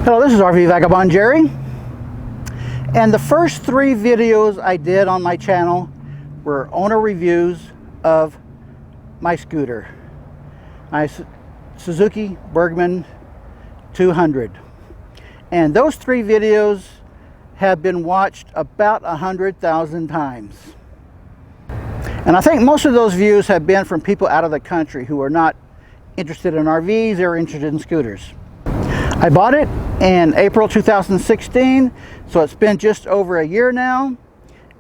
Hello, this is RV Vagabond Jerry, and the first 3 videos I did on my channel were owner reviews of my scooter, my Suzuki Bergman 200, and those 3 videos have been watched about 100,000 times. And I think most of those views have been from people out of the country who are not interested in RVs or interested in scooters. I bought it in April 2016, so it's been just over a year now,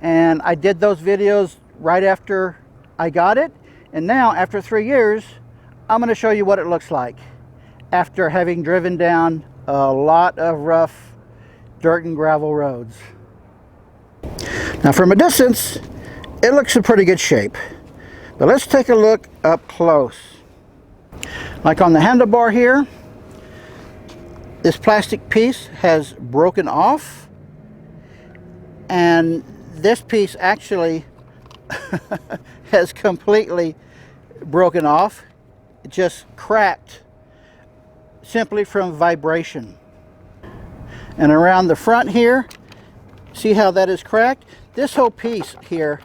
and I did those videos right after I got it, and now after 3 years I'm going to show you what it looks like after having driven down a lot of rough dirt and gravel roads. Now from a distance it looks in pretty good shape, but let's take a look up close. Like on the handlebar here, this plastic piece has broken off, and this piece actually has completely broken off. It just cracked simply from vibration. And around the front here, see how that is cracked? This whole piece here,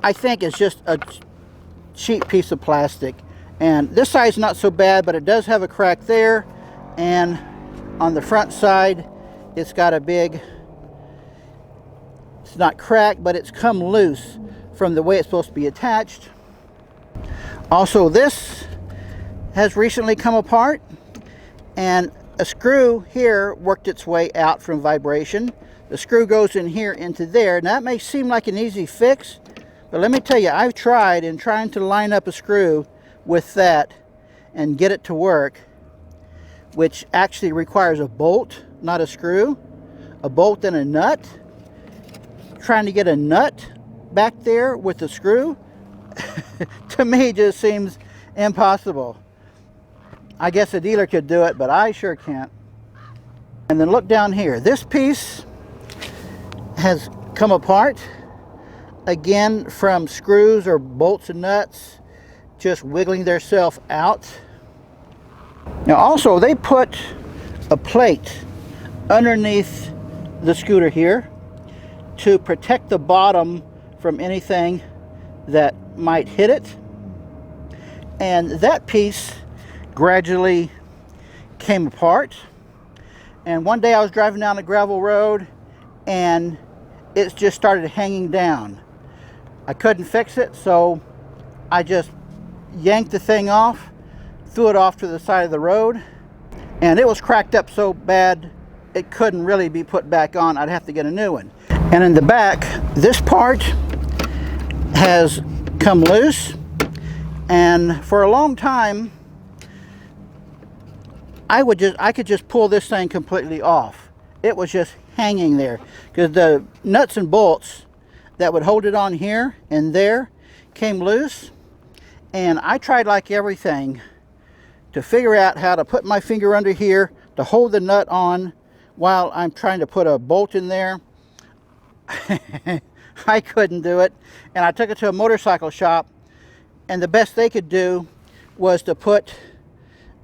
I think, is just a cheap piece of plastic. And this side's not so bad, but it does have a crack there. And on the front side, it's got a big, it's not cracked, but it's come loose from the way it's supposed to be attached. Also, this has recently come apart, and a screw here worked its way out from vibration. The screw goes in here into there, and that may seem like an easy fix, but let me tell you, I've tried in trying to line up a screw with that and get it to work, which actually requires a bolt, not a screw, a bolt and a nut. Trying to get a nut back there with the screw, to me just seems impossible. I guess a dealer could do it, but I sure can't. And then look down here. This piece has come apart, again from screws or bolts and nuts just wiggling themselves out. Now also, they put a plate underneath the scooter here to protect the bottom from anything that might hit it. And that piece gradually came apart. And one day I was driving down a gravel road and it just started hanging down. I couldn't fix it, so I just yanked the thing off, threw it off to the side of the road, and it was cracked up so bad it couldn't really be put back on. I'd have to get a new one. And in the back, this part has come loose, and for a long time I could just pull this thing completely off. It was just hanging there because the nuts and bolts that would hold it on here and there came loose, and I tried like everything to figure out how to put my finger under here to hold the nut on while I'm trying to put a bolt in there. I couldn't do it, and I took it to a motorcycle shop, and the best they could do was to put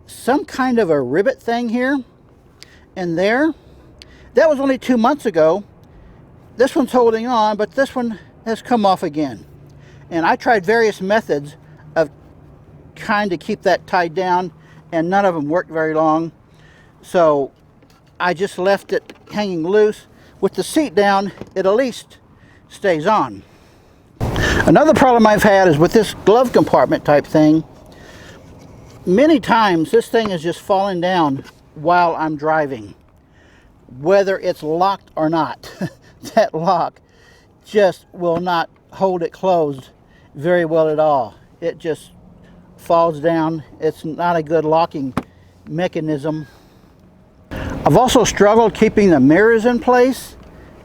some kind of a rivet thing here and there. That was only 2 months ago. This one's holding on, but this one has come off again. And I tried various methods of trying to keep that tied down, and none of them worked very long. So I just left it hanging loose. With the seat down, it at least stays on. Another problem I've had is with this glove compartment type thing. Many times this thing is just falling down while I'm driving, whether it's locked or not. That lock just will not hold it closed very well at all. It just falls down. It's not a good locking mechanism. I've also struggled keeping the mirrors in place.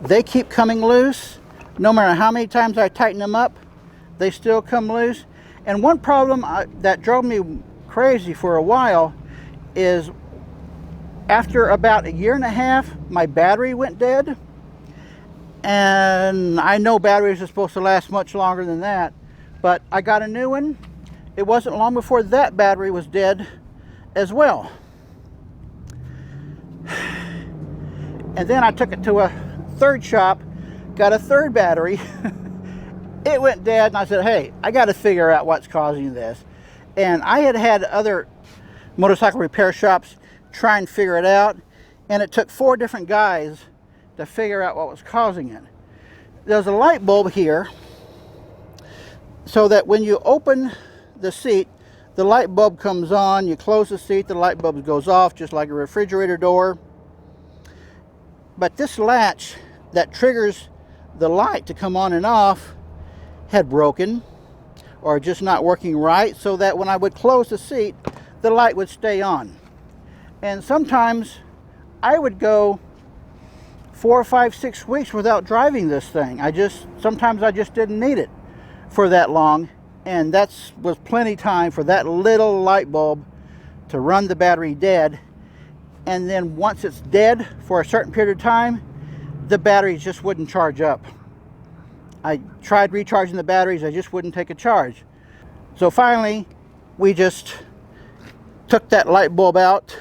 They keep coming loose. No matter how many times I tighten them up, they still come loose. And one problem that drove me crazy for a while is after about 1.5 years, my battery went dead. And I know batteries are supposed to last much longer than that, but I got a new one. It wasn't long before that battery was dead as well. And then I took it to a third shop, got a third battery. It went dead, and I said, hey, I got to figure out what's causing this. And I had other motorcycle repair shops try and figure it out, and it took 4 different guys to figure out what was causing it. There's a light bulb here, so that when you open the seat, the light bulb comes on. You close the seat, the light bulb goes off, just like a refrigerator door. But this latch that triggers the light to come on and off had broken, or just not working right, so that when I would close the seat, the light would stay on. And sometimes I would go 4, 5, 6 weeks without driving this thing. Sometimes I just didn't need it for that long, and that was plenty time for that little light bulb to run the battery dead. And then once it's dead for a certain period of time, the batteries just wouldn't charge up. I tried recharging the batteries, they just wouldn't take a charge. So finally, we just took that light bulb out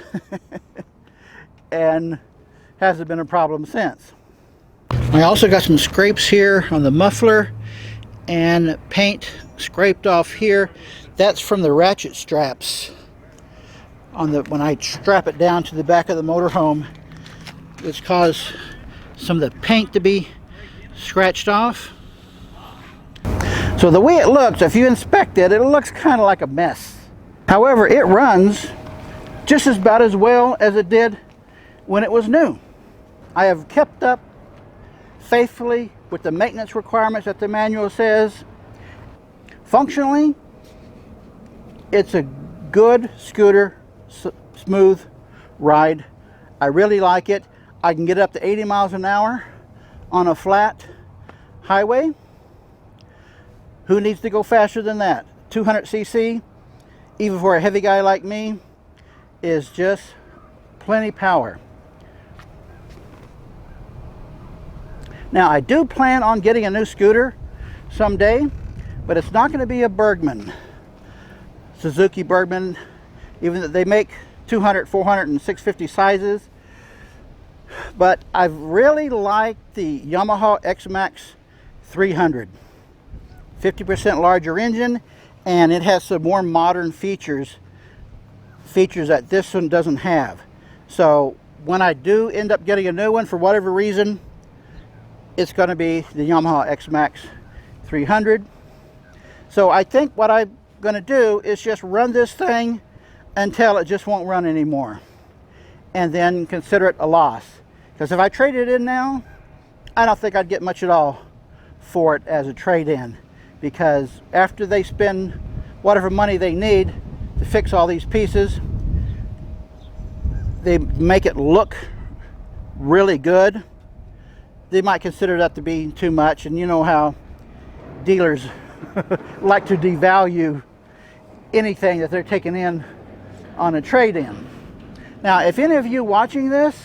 and hasn't been a problem since. I also got some scrapes here on the muffler and paint scraped off here. That's from the ratchet straps on when I strap it down to the back of the motorhome. It's caused some of the paint to be scratched off. So the way it looks, if you inspect it, it looks kind of like a mess. However, it runs just about as well as it did when it was new. I have kept up faithfully with the maintenance requirements that the manual says. Functionally, it's a good scooter, smooth ride. I really like it. I can get up to 80 miles an hour on a flat highway. Who needs to go faster than that? 200cc, even for a heavy guy like me, is just plenty power. Now, I do plan on getting a new scooter someday, but it's not going to be a Bergman, Suzuki Bergman, even though they make 200, 400, and 650 sizes. But I really like the Yamaha X-Max 300. 50% larger engine, and it has some more modern features that this one doesn't have. So when I do end up getting a new one for whatever reason, it's going to be the Yamaha X-Max 300. So I think what I'm going to do is just run this thing until it just won't run anymore, and then consider it a loss. Because if I trade it in now, I don't think I'd get much at all for it as a trade-in. Because after they spend whatever money they need to fix all these pieces, they make it look really good, they might consider that to be too much. And you know how dealers like to devalue anything that they're taking in on a trade-in. Now, if any of you watching this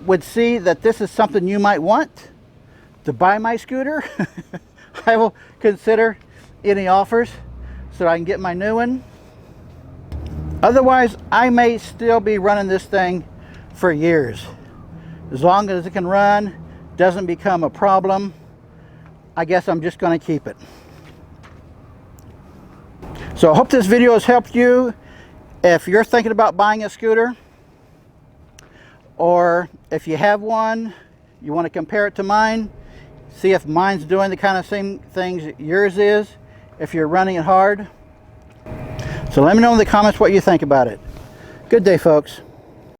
would see that this is something you might want to buy my scooter, I will consider any offers so I can get my new one. Otherwise, I may still be running this thing for years. As long as it can run, doesn't become a problem, I guess I'm just going to keep it. So I hope this video has helped you if you're thinking about buying a scooter, or if you have one, you want to compare it to mine. See if mine's doing the kind of same things yours is, if you're running it hard. So let me know in the comments what you think about it. Good day, folks.